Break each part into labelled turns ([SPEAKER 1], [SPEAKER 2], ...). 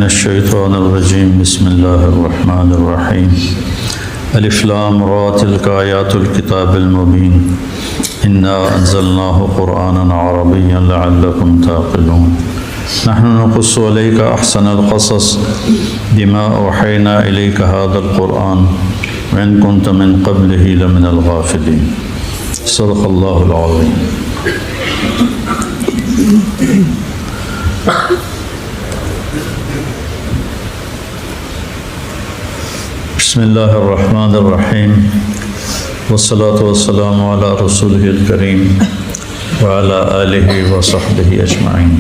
[SPEAKER 1] من الشیطان الرجیم بسم اللہ الرحمن الرحیم الف لام را تلک آیات الکتاب المبین انا انزلناه قرآنا عربیا لعلکم تعقلون نحن نقص علیک احسن القصص بما اوحینا الیک هذا القرآن وان كنت من قبله لمن الغافلین صدق اللہ العظیم۔ بسم اللہ الرحمن الرحیم والصلاة والسلام علی رسولہ الکریم وعلی آلہ وصحبہ اجمعین۔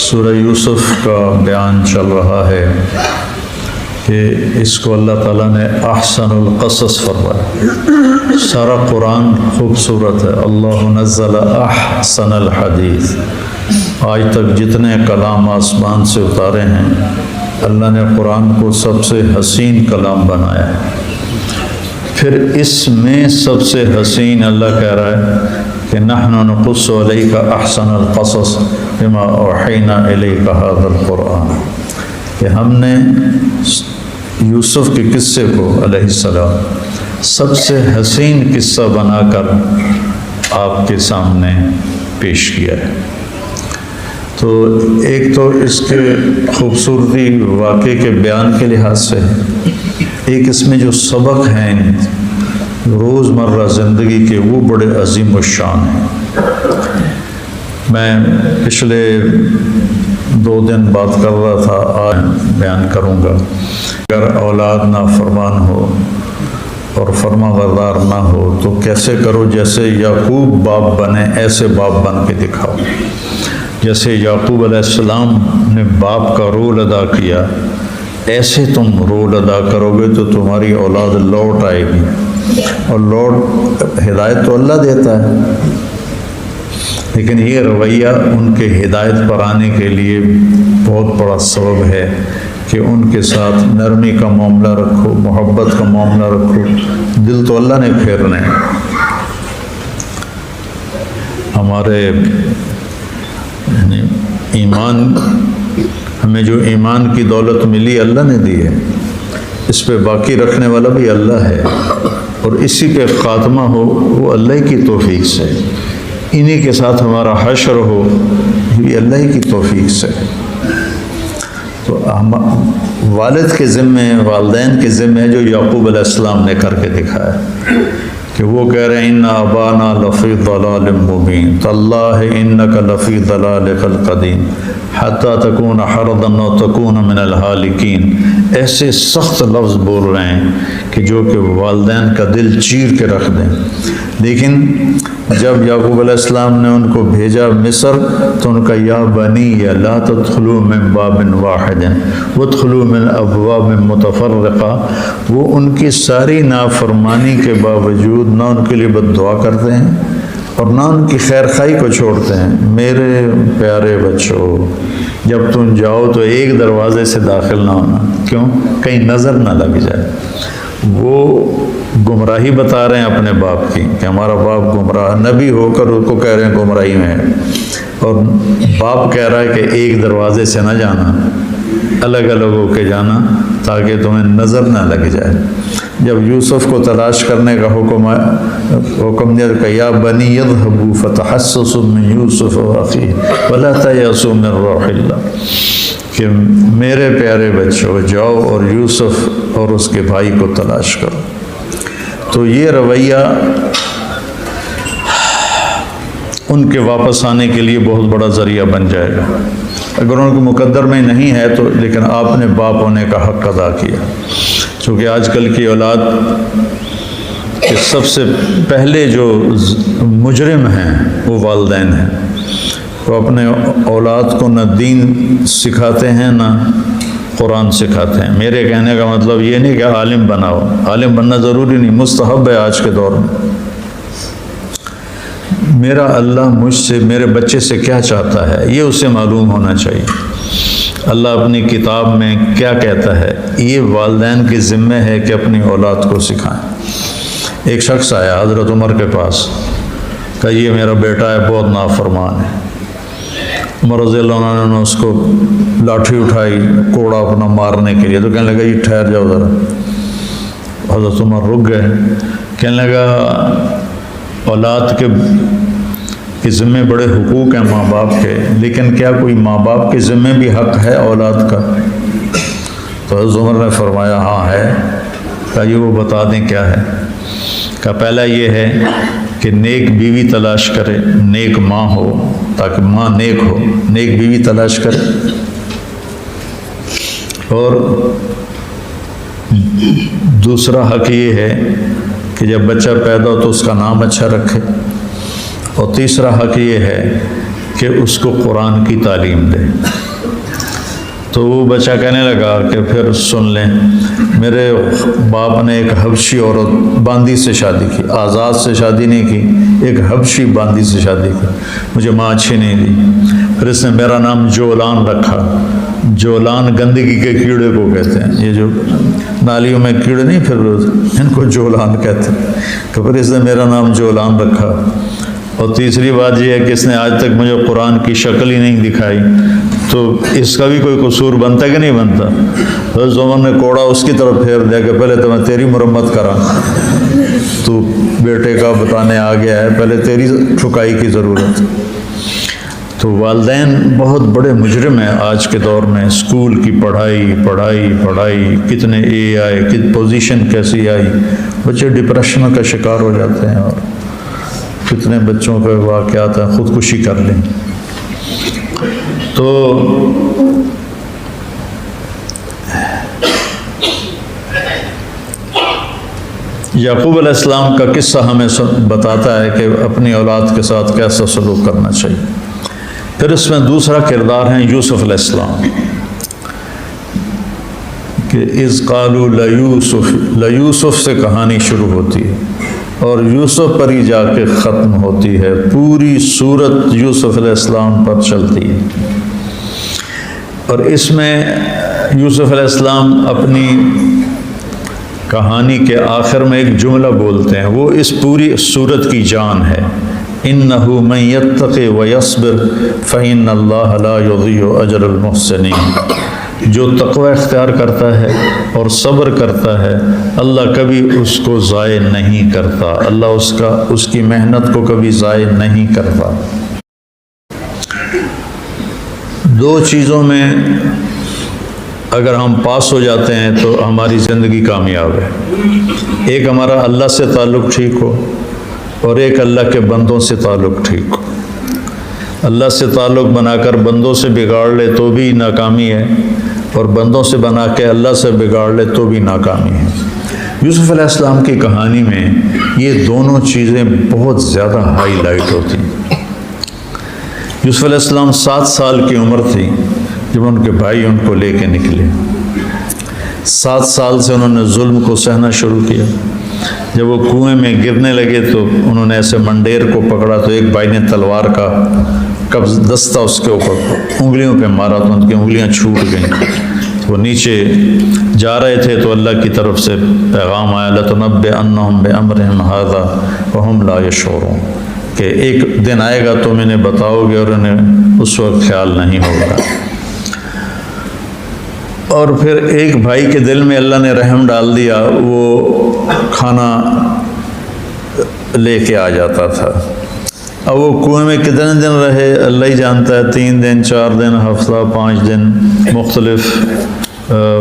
[SPEAKER 1] سورہ یوسف کا بیان چل رہا ہے کہ اس کو اللہ تعالیٰ نے احسن القصص فرمایا۔ سارا قرآن خوبصورت ہے۔ اللہ نزل احسن الحدیث، آج تک جتنے کلام آسمان سے اتارے ہیں اللہ نے قرآن کو سب سے حسین کلام بنایا ہے۔ پھر اس میں سب سے حسین اللہ کہہ رہا ہے کہ نحن نقص علیک احسن القصص بما اوحینا الیک ھذا القرآن، کہ ہم نے یوسف کے قصے کو علیہ السلام سب سے حسین قصہ بنا کر آپ کے سامنے پیش کیا ہے۔ تو ایک تو اس کے خوبصورتی واقعے کے بیان کے لحاظ سے ہے، ایک اس میں جو سبق ہیں روزمرہ زندگی کے وہ بڑے عظیم الشان ہیں۔ میں پچھلے 2 دن بات کر رہا تھا، آج بیان کروں گا۔ اگر اولاد نافرمان ہو اور فرما بردار نہ ہو تو کیسے کرو؟ جیسے یعقوب باپ بنے ایسے باپ بن کے دکھاؤ۔ جیسے یعقوب علیہ السلام نے باپ کا رول ادا کیا ایسے تم رول ادا کرو گے تو تمہاری اولاد لوٹ آئے گی، اور لوٹ ہدایت تو اللہ دیتا ہے، لیکن یہ رویہ ان کے ہدایت پر آنے کے لیے بہت بڑا سبب ہے کہ ان کے ساتھ نرمی کا معاملہ رکھو، محبت کا معاملہ رکھو۔ دل تو اللہ نے پھیرنے ہیں۔ ہمارے ایمان، ہمیں جو ایمان کی دولت ملی اللہ نے دی ہے، اس پہ باقی رکھنے والا بھی اللہ ہے، اور اسی پہ خاتمہ ہو وہ اللہ کی توفیق سے، انہی کے ساتھ ہمارا حشر ہو یہ اللہ کی توفیق سے۔ تو والد کے ذمے، والدین کے ذمے جو یعقوب علیہ السلام نے کر کے دکھایا کہ وہ کہہ رہے ہیں ان ابانا لفی ضلال مبین تاللہ انک لفی ضلالک القدیم حتی تکون حرضا و تکون من الحالکین۔ ایسے سخت لفظ بول رہے ہیں کہ جو کہ والدین کا دل چیر کے رکھ دیں۔ لیکن جب یعقوب علیہ السلام نے ان کو بھیجا مصر تو ان کا یا بنی لا تدخلوا من باب واحد وادخلوا من ابواب متفرقہ، وہ ان کی ساری نافرمانی کے باوجود نہ ان کے لیے بد دعا کرتے ہیں اور نہ ان کی خیر خواہی کو چھوڑتے ہیں۔ میرے پیارے بچوں، جب تم جاؤ تو ایک دروازے سے داخل نہ ہونا، کیوں؟ کہیں نظر نہ لگ جائے۔ وہ گمراہی بتا رہے ہیں اپنے باپ کی کہ ہمارا باپ گمراہ، نبی ہو کر اس کو کہہ رہے ہیں گمراہی میں ہے، اور باپ کہہ رہا ہے کہ ایک دروازے سے نہ جانا، الگ الگ ہو کے جانا تاکہ تمہیں نظر نہ لگ جائے۔ جب یوسف کو تلاش کرنے کا حکم دیا کہ یا بنی اذهبوا فتحسسوا من یوسف واخیہ ولا تیأسوا من روح اللہ، کہ میرے پیارے بچوں جاؤ اور یوسف اور اس کے بھائی کو تلاش کرو۔ تو یہ رویہ ان کے واپس آنے کے لیے بہت بڑا ذریعہ بن جائے گا۔ اگر ان کے مقدر میں نہیں ہے تو لیکن آپ نے باپ ہونے کا حق ادا کیا، چونکہ آج کل کی اولاد کے سب سے پہلے جو مجرم ہیں وہ والدین ہیں۔ وہ اپنے اولاد کو نہ دین سکھاتے ہیں نہ قرآن سکھاتے ہیں۔ میرے کہنے کا مطلب یہ نہیں کہ عالم بناؤ، عالم بننا ضروری نہیں، مستحب ہے آج کے دور میں۔ میرا اللہ مجھ سے، میرے بچے سے کیا چاہتا ہے یہ اسے معلوم ہونا چاہیے۔ اللہ اپنی کتاب میں کیا کہتا ہے یہ والدین کے ذمہ ہے کہ اپنی اولاد کو سکھائیں۔ ایک شخص آیا حضرت عمر کے پاس، کہا یہ میرا بیٹا ہے بہت نافرمان ہے، عمر رضی اللہ عنہ نے اس کو لاٹھی اٹھائی کوڑا اپنا مارنے کے لیے، تو کہنے لگا یہ ٹھہر جاؤ ذرا۔ حضرت عمر رک گئے، کہنے لگا اولاد کے ذمے بڑے حقوق ہیں ماں باپ کے، لیکن کیا کوئی ماں باپ کے ذمے بھی حق ہے اولاد کا؟ تو حضرت عمر نے فرمایا ہاں ہے۔ کہا یہ وہ بتا دیں کیا ہے؟ کہا پہلا یہ ہے کہ نیک بیوی تلاش کرے، نیک ماں ہو تاکہ ماں نیک ہو، نیک بیوی تلاش کرے، اور دوسرا حق یہ ہے کہ جب بچہ پیدا ہو تو اس کا نام اچھا رکھے، اور تیسرا حق یہ ہے کہ اس کو قرآن کی تعلیم دے۔ تو وہ بچہ کہنے لگا کہ پھر سن لیں، میرے باپ نے ایک حبشی عورت باندی سے شادی کی، آزاد سے شادی نہیں کی، ایک حبشی باندی سے شادی کی، مجھے ماں اچھی نہیں دی، پھر اس نے میرا نام جولان رکھا۔ جولان گندگی کے کیڑے کو کہتے ہیں، یہ جو نالیوں میں کیڑے نہیں پھر ان کو جولان کہتے ہیں، تو پھر اس نے میرا نام جولان رکھا۔ اور تیسری بات یہ ہے کہ اس نے آج تک مجھے قرآن کی شکل ہی نہیں دکھائی، تو اس کا بھی کوئی قصور بنتا کہ نہیں بنتا؟ حضرت عمر نے کوڑا اس کی طرف پھیر دیا کہ پہلے تو میں تیری مرمت کرا، تو بیٹے کا بتانے آ گیا ہے، پہلے تیری ٹھکائی کی ضرورت۔ تو والدین بہت بڑے مجرم ہیں آج کے دور میں، اسکول کی پڑھائی، کتنے اے آئے، کتنی پوزیشن کیسی آئی، بچے ڈپریشن کا شکار ہو جاتے ہیں، اور کتنے بچوں کے واقعات ہیں خودکشی کر لیں۔ تو یعقوب علیہ السلام کا قصہ ہمیں بتاتا ہے کہ اپنی اولاد کے ساتھ کیسا سلوک کرنا چاہیے۔ پھر اس میں دوسرا کردار ہے یوسف علیہ السلام، کہ اذ قالوا لیوسف سے کہانی شروع ہوتی ہے اور یوسف پر ہی جا کے ختم ہوتی ہے، پوری صورت یوسف علیہ السلام پر چلتی ہے۔ اور اس میں یوسف علیہ السلام اپنی کہانی کے آخر میں ایک جملہ بولتے ہیں، وہ اس پوری صورت کی جان ہے، اِنَّهُ مَن يَتَّقِ وَيَصْبِرْ فَإِنَّ اللَّهَ لَا يُضِيعُ أَجْرَ الْمُحْسِنِينَ۔ جو تقوی اختیار کرتا ہے اور صبر کرتا ہے، اللہ کبھی اس کو ضائع نہیں کرتا، اللہ اس کی محنت کو کبھی ضائع نہیں کرتا۔ دو چیزوں میں اگر ہم پاس ہو جاتے ہیں تو ہماری زندگی کامیاب ہے، ایک ہمارا اللہ سے تعلق ٹھیک ہو، اور ایک اللہ کے بندوں سے تعلق ٹھیک ہو۔ اللہ سے تعلق بنا کر بندوں سے بگاڑ لے تو بھی ناکامی ہے، اور بندوں سے بنا کے اللہ سے بگاڑ لے تو بھی ناکامی ہے۔ یوسف علیہ السلام کی کہانی میں یہ دونوں چیزیں بہت زیادہ ہائی لائٹ ہوتی ہیں۔ یوسف علیہ السلام 7 سال کی عمر تھی جب ان کے بھائی ان کو لے کے نکلے۔ 7 سال سے انہوں نے ظلم کو سہنا شروع کیا۔ جب وہ کنویں میں گرنے لگے تو انہوں نے ایسے منڈیر کو پکڑا تو ایک بھائی نے تلوار کا قبض دستہ اس کے اوپر انگلیوں پہ مارا تو ان کی انگلیاں چھوٹ گئیں۔ وہ نیچے جا رہے تھے تو اللہ کی طرف سے پیغام آیا، لَتُنَبِّئَنَّهُم بِأَمْرِهِمْ هَٰذَا وَهُمْ لَا يَشْعُرُونَ، کہ ایک دن آئے گا تم انہیں بتاؤ گے اور انہیں اس وقت خیال نہیں ہوگا۔ اور پھر ایک بھائی کے دل میں اللہ نے رحم ڈال دیا، وہ کھانا لے کے آ جاتا تھا۔ اب وہ کنویں میں کتنے دن رہے اللہ ہی جانتا ہے، 3 دن 4 دن ہفتہ 5 دن مختلف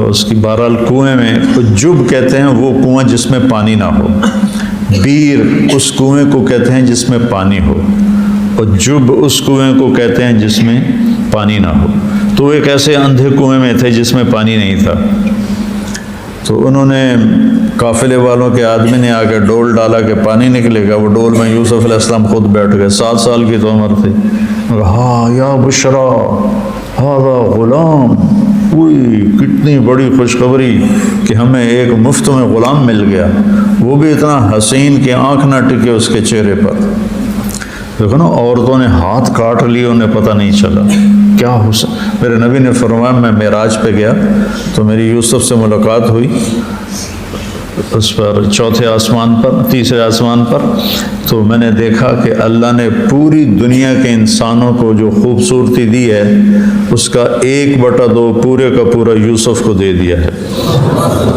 [SPEAKER 1] اس کی بہرحال کنویں میں جب کہتے ہیں وہ کنواں جس میں پانی نہ ہو، بیر اس کنویں کو کہتے ہیں جس میں پانی ہو، اور جب اس کنویں کو کہتے ہیں جس میں پانی نہ ہو۔ تو ایک ایسے اندھے کنویں میں تھے جس میں پانی نہیں تھا، تو انہوں نے قافلے والوں کے آدمی نے آ کے ڈول ڈالا کہ پانی نکلے گا، وہ ڈول میں یوسف علیہ السلام خود بیٹھ گئے، 7 سال کی تو عمر تھی۔ ہاں یا بشرا ھذا غلام، وہی کتنی بڑی خوشخبری کہ ہمیں ایک مفت میں غلام مل گیا، وہ بھی اتنا حسین کہ آنکھ نہ ٹکے اس کے چہرے پر۔ دیکھو نا، عورتوں نے ہاتھ کاٹ لیے، انہیں پتہ نہیں چلا کیا حسن۔ میرے نبی نے فرمایا میں معراج پہ گیا تو میری یوسف سے ملاقات ہوئی، اس پر چوتھے آسمان پر، تیسرے آسمان پر، تو میں نے دیکھا کہ اللہ نے پوری دنیا کے انسانوں کو جو خوبصورتی دی ہے اس کا 1/2 پورے کا پورا یوسف کو دے دیا ہے،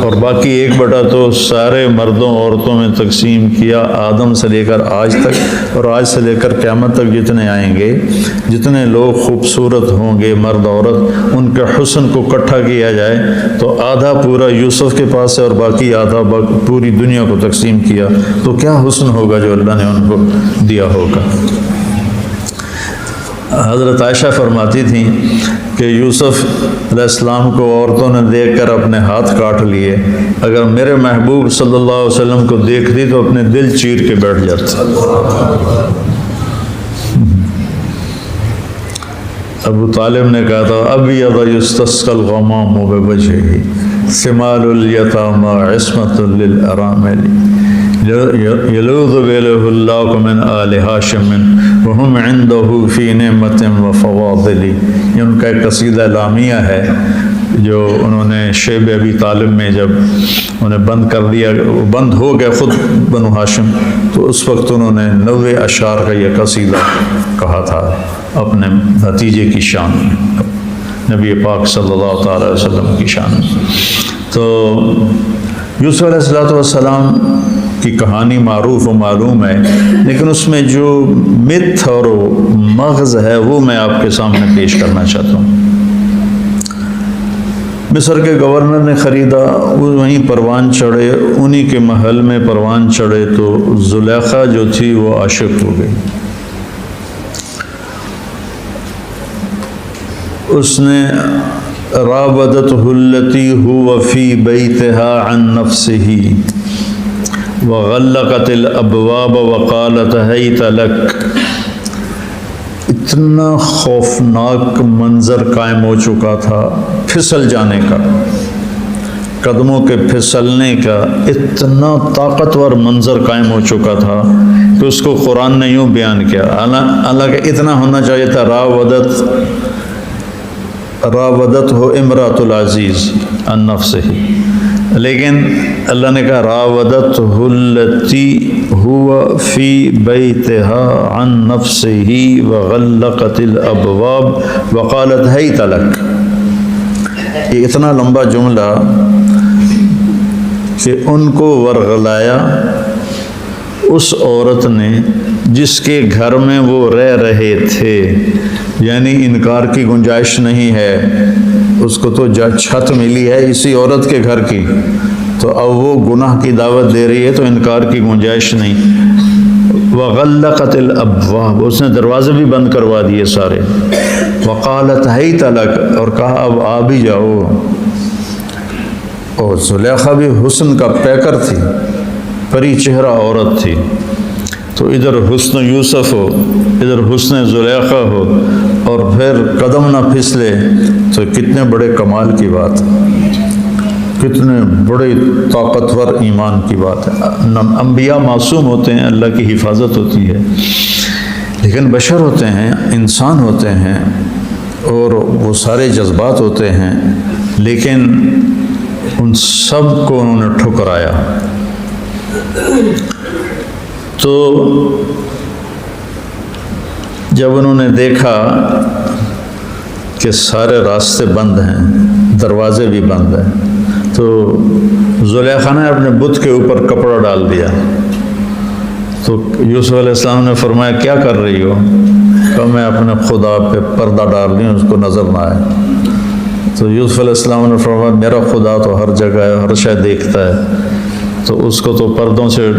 [SPEAKER 1] اور باقی 1/2 سارے مردوں عورتوں میں تقسیم کیا، آدم سے لے کر آج تک، اور آج سے لے کر قیامت تک جتنے آئیں گے، جتنے لوگ خوبصورت ہوں گے مرد عورت، ان کے حسن کو اکٹھا کیا جائے تو آدھا پورا یوسف کے پاس ہے اور باقی آدھا پوری دنیا کو تقسیم کیا، تو کیا حسن ہوگا جو اللہ نے ان کو دیا ہوگا۔ حضرت عائشہ فرماتی تھیں کہ یوسف علیہ السلام کو عورتوں نے دیکھ کر اپنے ہاتھ کاٹ لیے، اگر میرے محبوب صلی اللہ علیہ وسلم کو دیکھتی تو اپنے دل چیر کے بیٹھ جاتی۔ ابو طالب نے کہا تھا ابیض یستسقی الغمام بوجہہ ثمال الیتامی عصمۃ للارامل یلوذ بلہ اللہ من آل ہاشم وہم عنده فی نعمت و فواضل۔ یہ ان کا ایک قصیدہ لامیہ ہے جو انہوں نے شیب ابی طالب میں جب انہیں بند کر دیا، وہ بند ہو گئے خود بنو ہاشم، تو اس وقت انہوں نے 90 اشعار کا یہ قصیدہ کہا تھا اپنے بھتیجے کی شان میں، نبی پاک صلی اللہ تعالی علیہ وسلم کی شان میں۔ تو یوسف علیہ السلام کی کہانی معروف و معلوم ہے، لیکن اس میں جو متھ اور مغز ہے وہ میں آپ کے سامنے پیش کرنا چاہتا ہوں۔ مصر کے گورنر نے خریدا، وہ وہیں پروان چڑھے، انہی کے محل میں پروان چڑھے تو زلیخا جو تھی وہ عاشق ہو گئی۔ اس نے راودته التي هو في بيتها عن نفسه وغلقت الابواب وقالت هيت لك۔ اتنا خوفناک منظر قائم ہو چکا تھا، پھسل جانے کا، قدموں کے پھسلنے کا اتنا طاقتور منظر قائم ہو چکا تھا کہ اس کو قرآن نے یوں بیان کیا، حالانکہ اتنا ہونا چاہیے تھا راودت ہو امراۃ العزیز عن نفسہ، لیکن اللہ نے کہا راودت التی ہوا فی بیتها عن نفسہ وغلقت الابواب وقالت ہیت لک۔ یہ اتنا لمبا جملہ کہ ان کو ورغلایا اس عورت نے جس کے گھر میں وہ رہ رہے تھے، یعنی انکار کی گنجائش نہیں ہے، اس کو تو چھت ملی ہے اسی عورت کے گھر کی، تو اب وہ گناہ کی دعوت دے رہی ہے تو انکار کی گنجائش نہیں۔ وغلقت الابواب، اس نے دروازے بھی بند کروا دیے سارے۔ وقالت ہیت لک، اور کہا اب آ بھی جاؤ۔ اور زلیخا بھی حسن کا پیکر تھی، پری چہرہ عورت تھی، تو ادھر حسن یوسف ہو، ادھر حسن زلیخا ہو، اور پھر قدم نہ پھسلے، تو کتنے بڑے کمال کی بات ہے، کتنے بڑے طاقتور ایمان کی بات ہے۔ انبیاء معصوم ہوتے ہیں، اللہ کی حفاظت ہوتی ہے، لیکن بشر ہوتے ہیں، انسان ہوتے ہیں، اور وہ سارے جذبات ہوتے ہیں، لیکن ان سب کو انہوں نے ٹھکرایا۔ تو جب انہوں نے دیکھا کہ سارے راستے بند ہیں، دروازے بھی بند ہیں، تو زلیخا نے اپنے بت کے اوپر کپڑا ڈال دیا۔ تو یوسف علیہ السلام نے فرمایا کیا کر رہی ہو؟ کہ میں اپنے خدا پہ پردہ ڈال رہی ہوں، اس کو نظر نہ آئے۔ تو یوسف علیہ السلام نے فرمایا میرا خدا تو ہر جگہ ہے، ہر شے دیکھتا ہے، تو اس کو تو پردوں سے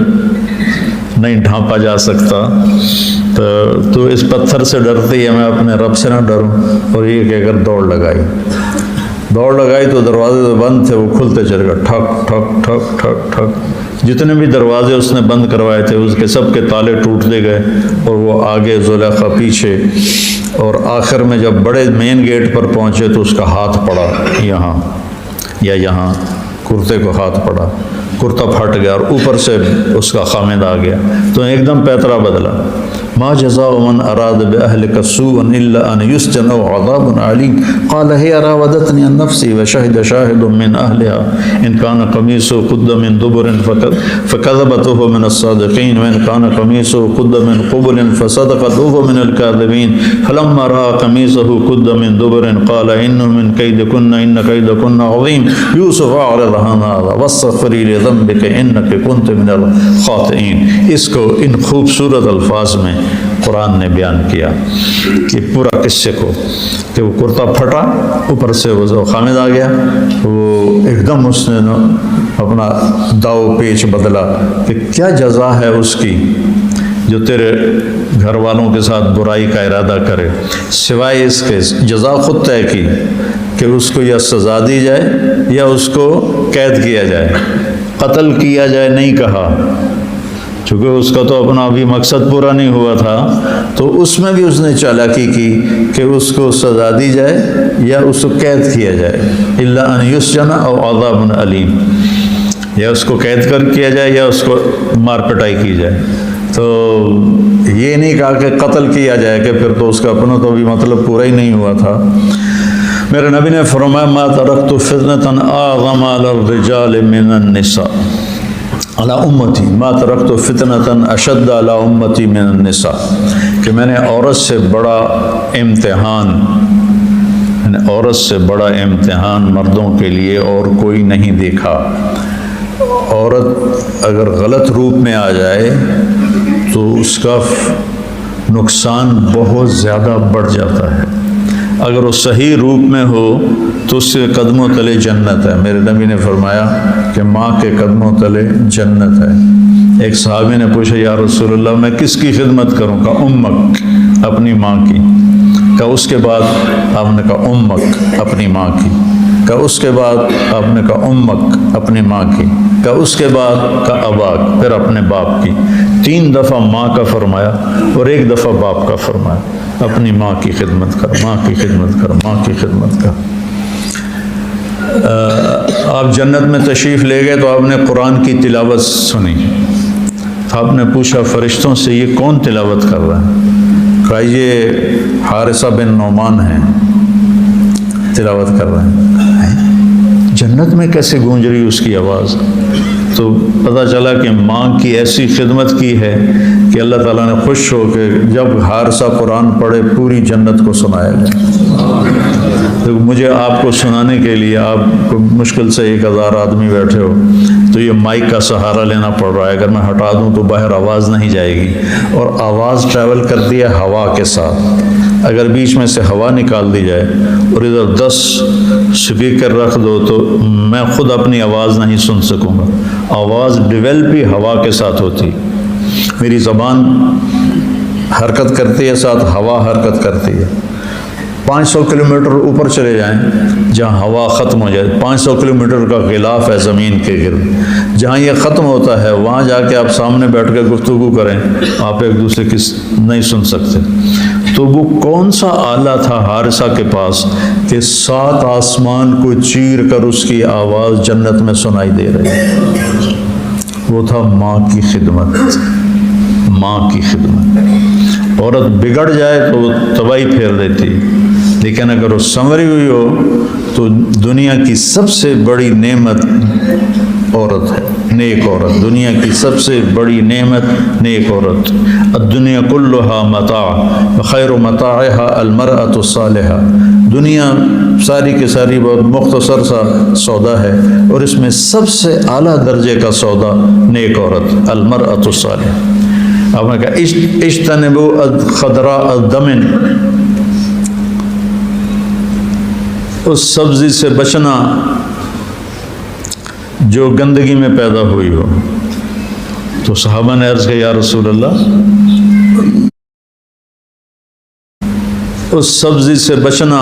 [SPEAKER 1] نہیں ڈھانپا جا سکتا، تو اس پتھر سے ڈرتی ہے، میں اپنے رب سے نہ ڈروں۔ اور یہ کہہ کر دوڑ لگائی تو دروازے تو بند تھے، وہ کھلتے چلے گئے، ٹھک ٹھک ٹھک ٹھک ٹھک، جتنے بھی دروازے اس نے بند کروائے تھے اس کے سب کے تالے ٹوٹتے گئے، اور وہ آگے زلیخا پیچھے، اور آخر میں جب بڑے مین گیٹ پر پہنچے تو اس کا ہاتھ پڑا یہاں یا یہاں، کرتے کو ہاتھ پڑا، کرتا پھٹ گیا، اور اوپر سے اس کا خامد آ گیا، تو ایک دم پیترا بدلا۔ ما جزاء من اراد باهلك سوءا الا ان يسجن او عذاب عليم قال هي راودتني عن نفسي وشهد شاهد من اهلها ان كان قميصه قد من دبر فكذبته من الصادقين وان كان قميصه قد من قبل فصدقته من الكاذبين فلما راى قميصه قد من دبر قال انه من كيدكن ان كيدكن عظيم يوسف اعرض عن هذا واستغفري لذنبك انك كنت من الخاطئين۔ اس کو ان خوبصورت الفاظ میں قرآن نے بیان کیا کہ پورا قصے کو، کہ وہ کرتا پھٹا، اوپر سے وہ خامد آ گیا، وہ ایک دم اس نے اپنا داؤ پیچ بدلا کہ کیا جزا ہے اس کی جو تیرے گھر والوں کے ساتھ برائی کا ارادہ کرے، سوائے اس کے جزا خود طے کی کہ اس کو یا سزا دی جائے یا اس کو قید کیا جائے، قتل کیا جائے نہیں کہا، چونکہ اس کا تو اپنا ابھی مقصد پورا نہیں ہوا تھا، تو اس میں بھی اس نے چالاکی کی کہ اس کو سزا دی جائے یا اس کو قید کیا جائے، الا ان یسجن او عذاب علیم، یا اس کو قید کر کیا جائے یا اس کو مار پٹائی کی جائے۔ تو یہ نہیں کہا کہ قتل کیا جائے، کہ پھر تو اس کا اپنا تو ابھی مطلب پورا ہی نہیں ہوا تھا۔ میرے نبی نے فرمایا ما ترکت فتنة اعظم علی الرجال من النساء علی امتی، ما ترکت فتنة اشد علی امتی من النساء، کہ میں نے عورت سے بڑا امتحان، عورت سے بڑا امتحان مردوں کے لیے اور کوئی نہیں دیکھا۔ عورت اگر غلط روپ میں آ جائے تو اس کا نقصان بہت زیادہ بڑھ جاتا ہے، اگر وہ صحیح روپ میں ہو تو اس کے قدموں تلے جنت ہے۔ میرے نبی نے فرمایا کہ ماں کے قدموں تلے جنت ہے۔ ایک صحابی نے پوچھا یا رسول اللہ میں کس کی خدمت کروں؟ کہا امک، اپنی ماں کی۔ کہا اس کے بعد؟ آپ نے کہا امک، اپنی ماں کی۔ کہا اس کے بعد؟ آپ نے کہا امک، اپنی ماں کی۔ کہا اس کے بعد؟ کہا اباک، پھر اپنے باپ کی۔ 3 دفعہ ماں کا فرمایا اور 1 دفعہ باپ کا فرمایا، اپنی ماں کی خدمت کر، ماں کی خدمت کر، ماں کی خدمت کر۔ آپ جنت میں تشریف لے گئے تو آپ نے قرآن کی تلاوت سنی، آپ نے پوچھا فرشتوں سے یہ کون تلاوت کر رہا ہے؟ کہا یہ حارثہ بن نعمان ہیں، تلاوت کر رہے ہیں۔ جنت میں کیسے گونج رہی اس کی آواز؟ تو پتہ چلا کہ ماں کی ایسی خدمت کی ہے کہ اللہ تعالیٰ نے خوش ہو کہ جب حارثہ قرآن پڑھے پوری جنت کو سنایا گیا۔ تو مجھے آپ کو سنانے کے لیے، آپ کو مشکل سے 1000 آدمی بیٹھے ہو تو یہ مائک کا سہارا لینا پڑ رہا ہے، اگر میں ہٹا دوں تو باہر آواز نہیں جائے گی، اور آواز ٹریول کرتی ہے ہوا کے ساتھ۔ اگر بیچ میں سے ہوا نکال دی جائے اور ادھر 10 سپیکر رکھ دو تو میں خود اپنی آواز نہیں سن سکوں گا۔ آواز ڈیولپ ہی ہوا کے ساتھ ہوتی، میری زبان حرکت کرتی ہے، ساتھ ہوا حرکت کرتی ہے۔ 500 کلومیٹر اوپر چلے جائیں جہاں ہوا ختم ہو جائے، 500 کلومیٹر کا غلاف ہے زمین کے گرد، جہاں یہ ختم ہوتا ہے وہاں جا کے آپ سامنے بیٹھ کے گفتگو کریں، آپ ایک دوسرے کی نہیں سن سکتے۔ تو وہ کون سا آلہ تھا حارثہ کے پاس کہ 7 آسمان کو چیر کر اس کی آواز جنت میں سنائی دے رہی؟ وہ تھا ماں کی خدمت، ماں کی خدمت۔ عورت بگڑ جائے تو وہ تباہی پھیر دیتی، لیکن اگر وہ سنوری ہوئی ہو تو دنیا کی سب سے بڑی نعمت عورت ہے، نیک عورت، دنیا کی سب سے بڑی نعمت نیک عورت۔ الدنیا کلھا متاع خیر متاعها المرأة الصالحہ، دنیا ساری کی ساری بہت مختصر سا سودا ہے، اور اس میں سب سے اعلیٰ درجے کا سودا نیک عورت، المرأة الصالحہ۔ آپ نے کہا اجتنبوا الخضراء الدمن، اس سبزی سے بچنا جو گندگی میں پیدا ہوئی ہو۔ تو صحابہ نے عرض کیا یا رسول اللہ اس سبزی سے بچنا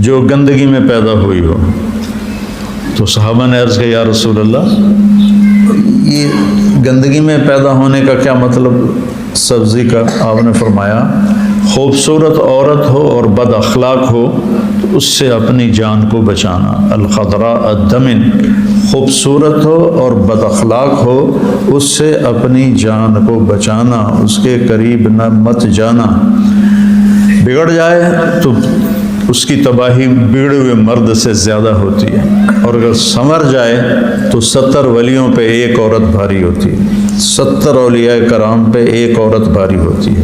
[SPEAKER 1] جو گندگی میں پیدا ہوئی ہو۔ تو صحابہ نے عرض کیا یا رسول اللہ یہ گندگی میں پیدا ہونے کا کیا مطلب سبزی کا؟ آپ نے فرمایا خوبصورت عورت ہو اور بد اخلاق ہو تو اس سے اپنی جان کو بچانا۔ الخضراء الدمن، خوبصورت ہو اور بد اخلاق ہو اس سے اپنی جان کو بچانا، اس کے قریب نہ مت جانا۔ بگڑ جائے تو اس کی تباہی بگڑے ہوئے مرد سے زیادہ ہوتی ہے، اور اگر سنور جائے تو 70 ولیوں پہ ایک عورت بھاری ہوتی ہے، 70 اولیاء کرام پہ ایک عورت بھاری ہوتی ہے۔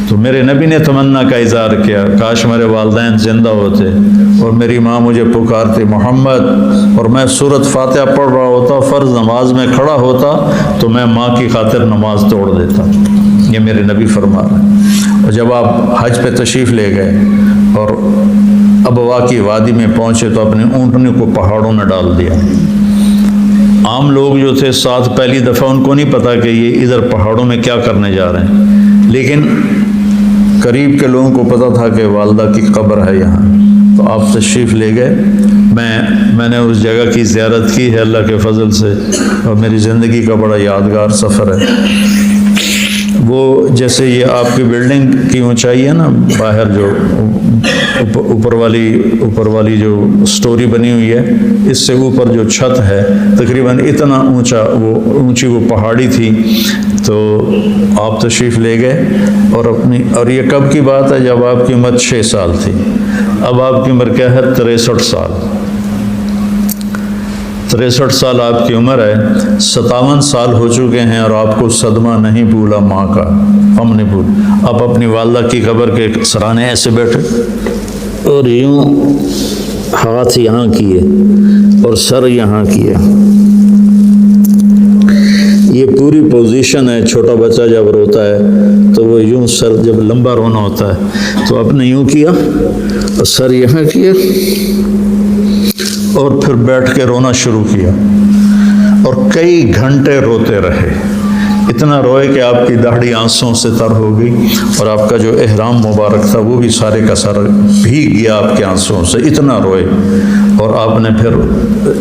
[SPEAKER 1] تو میرے نبی نے تمنا کا اظہار کیا، کاش میرے والدین زندہ ہوتے اور میری ماں مجھے پکارتی محمد، اور میں سورۃ فاتحہ پڑھ رہا ہوتا، فرض نماز میں کھڑا ہوتا تو میں ماں کی خاطر نماز توڑ دیتا۔ یہ میرے نبی فرما رہے ہیں۔ اور جب آپ حج پہ تشریف لے گئے اور ابوا کی وادی میں پہنچے تو اپنے اونٹنے کو پہاڑوں میں ڈال دیا۔ عام لوگ جو تھے ساتھ پہلی دفعہ ان کو نہیں پتا کہ یہ ادھر پہاڑوں میں کیا کرنے جا رہے ہیں، لیکن قریب کے لوگوں کو پتا تھا کہ والدہ کی قبر ہے یہاں، تو آپ تشریف لے گئے۔ میں نے اس جگہ کی زیارت کی ہے اللہ کے فضل سے، اور میری زندگی کا بڑا یادگار سفر ہے۔ وہ جیسے یہ آپ کی بلڈنگ کی اونچائی ہے نا، باہر جو اوپر والی جو سٹوری بنی ہوئی ہے، اس سے اوپر جو چھت ہے تقریباً اتنا اونچی وہ پہاڑی تھی۔ تو آپ تشریف لے گئے اور یہ کب کی بات ہے؟ جب آپ کی عمر 6 سال تھی۔ اب آپ کی عمر کیا ہے؟ 63 سال۔ 63 سال آپ کی عمر ہے، 57 سال ہو چکے ہیں اور آپ کو صدمہ نہیں بھولا ماں کا، ہم نے بھول۔ آپ اپنی والدہ کی قبر کے سرانے ایسے بیٹھے اور یوں ہاتھ یہاں کیے اور سر یہاں کیا، یہ پوری پوزیشن ہے۔ چھوٹا بچہ جب روتا ہے تو وہ یوں سر، جب لمبا رونا ہوتا ہے تو آپ نے یوں کیا اور سر یہاں کیا اور پھر بیٹھ کے رونا شروع کیا، اور کئی گھنٹے روتے رہے۔ اتنا روئے کہ آپ کی داڑھی آنسوں سے تر ہو گئی، اور آپ کا جو احرام مبارک تھا وہ بھی سارے کا سارا بھیگ گیا آپ کے آنسوں سے، اتنا روئے۔ اور آپ نے پھر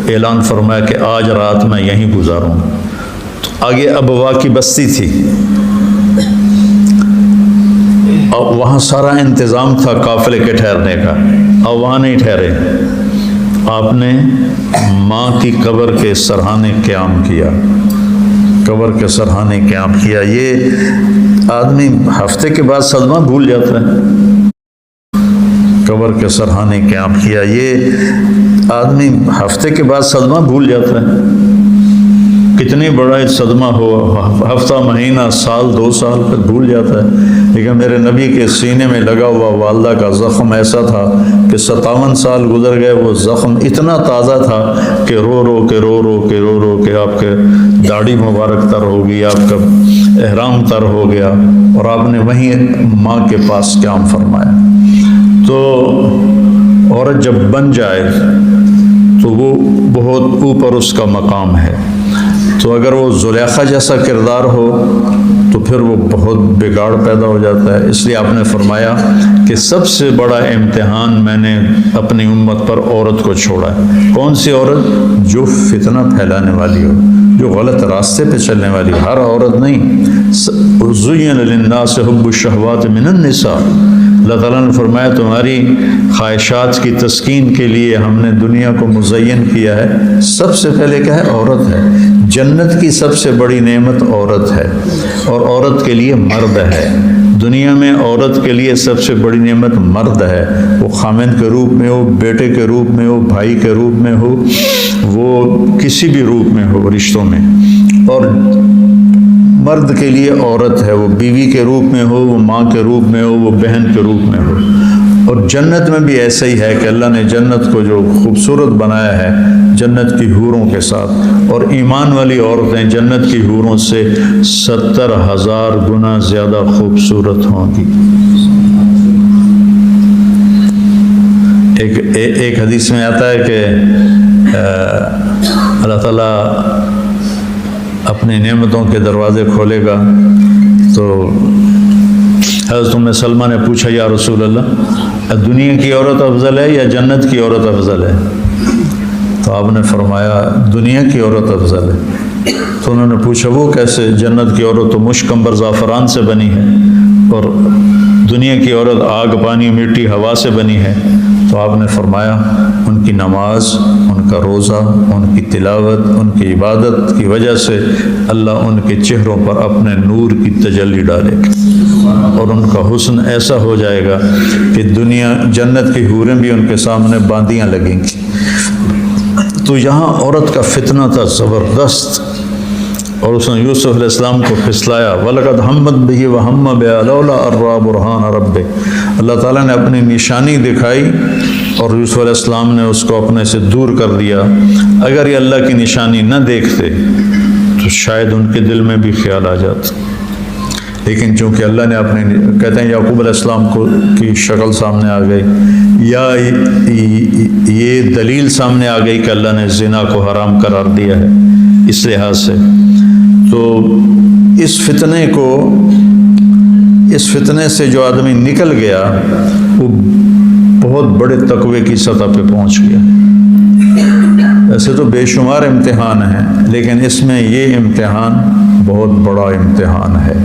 [SPEAKER 1] اعلان فرمایا کہ آج رات میں یہیں گزاروں گا۔ آگے ابوا کی بستی تھی، اور وہاں سارا انتظام تھا قافلے کے ٹھہرنے کا، اور وہاں نہیں ٹھہرے۔ آپ نے ماں کی قبر کے سرحانے قیام کیا، قبر کے سرحانے قیام کیا۔ یہ آدمی ہفتے کے بعد صدمہ بھول جاتا ہے۔ قبر کے سرحانے قیام کیا، یہ آدمی ہفتے کے بعد صدمہ بھول جاتا ہے۔ کتنی بڑا صدمہ ہو، ہفتہ، مہینہ، سال، 2 سال پھر بھول جاتا ہے، لیکن میرے نبی کے سینے میں لگا ہوا والدہ کا زخم ایسا تھا کہ 57 سال گزر گئے، وہ زخم اتنا تازہ تھا کہ رو رو کے آپ کے داڑھی مبارک تر ہو گئی، آپ کا احرام تر ہو گیا، اور آپ نے وہیں ماں کے پاس قیام فرمایا۔ تو عورت جب بن جائے تو وہ بہت اوپر اس کا مقام ہے۔ تو اگر وہ زلیخا جیسا کردار ہو تو پھر وہ بہت بگاڑ پیدا ہو جاتا ہے۔ اس لیے آپ نے فرمایا کہ سب سے بڑا امتحان میں نے اپنی امت پر عورت کو چھوڑا ہے۔ کون سی عورت؟ جو فتنہ پھیلانے والی ہو، جو غلط راستے پہ چلنے والی ہو۔ ہر عورت نہیں۔ زُيِّنَ لِلنَّاسِ حُبُّ الشَّهَوَاتِ مِنَ النِّسَاءِ، اللہ تعالیٰ نے فرمایا تمہاری خواہشات کی تسکین کے لیے ہم نے دنیا کو مزین کیا ہے۔ سب سے پہلے کیا ہے؟ عورت ہے۔ جنت کی سب سے بڑی نعمت عورت ہے، اور عورت کے لیے مرد ہے۔ دنیا میں عورت کے لیے سب سے بڑی نعمت مرد ہے، وہ خامند کے روپ میں ہو، بیٹے کے روپ میں ہو، بھائی کے روپ میں ہو، وہ کسی بھی روپ میں ہو رشتوں میں۔ اور مرد کے لیے عورت ہے، وہ بیوی کے روپ میں ہو، وہ ماں کے روپ میں ہو، وہ بہن کے روپ میں ہو۔ اور جنت میں بھی ایسا ہی ہے کہ اللہ نے جنت کو جو خوبصورت بنایا ہے جنت کی حوروں کے ساتھ، اور ایمان والی عورتیں جنت کی حوروں سے 70,000 گنا زیادہ خوبصورت ہوں گی۔ ایک حدیث میں آتا ہے کہ اللہ تعالیٰ اپنی نعمتوں کے دروازے کھولے گا، تو حضرت ام سلمہ نے پوچھا یا رسول اللہ، دنیا کی عورت افضل ہے یا جنت کی عورت افضل ہے؟ تو آپ نے فرمایا دنیا کی عورت افضل ہے۔ تو انہوں نے پوچھا وہ کیسے؟ جنت کی عورت تو مشک عنبر زعفران سے بنی ہے، اور دنیا کی عورت آگ پانی مٹی ہوا سے بنی ہے، تو آپ نے فرمایا ان کی نماز، ان کا روزہ، ان کی تلاوت، ان کی عبادت کی وجہ سے اللہ ان کے چہروں پر اپنے نور کی تجلی ڈالے گا، اور ان کا حسن ایسا ہو جائے گا کہ دنیا جنت کی حوریں بھی ان کے سامنے باندیاں لگیں گی۔ تو یہاں عورت کا فتنہ تھا زبردست، اور اس نے یوسف علیہ السلام کو پھسلایا، وَلَقَدْ هَمَّتْ بِهِ وَهَمَّ بِهَا لَوْلَا أَن رَأَىٰ بُرْهَانَ رَبِّهِ۔ اللہ تعالیٰ نے اپنی نشانی دکھائی اور یوسف علیہ السلام نے اس کو اپنے سے دور کر دیا۔ اگر یہ اللہ کی نشانی نہ دیکھتے تو شاید ان کے دل میں بھی خیال آ جاتا، لیکن چونکہ اللہ نے اپنے، کہتے ہیں یعقوب علیہ السلام کو کی شکل سامنے آ گئی، یا یہ دلیل سامنے آ گئی کہ اللہ نے زنا کو حرام قرار دیا ہے، اس لحاظ سے تو اس فتنے سے جو آدمی نکل گیا وہ بہت بڑے تقوی کی سطح پہ پہنچ گیا۔ ایسے تو بے شمار امتحان ہیں، لیکن اس میں یہ امتحان بہت بڑا امتحان ہے۔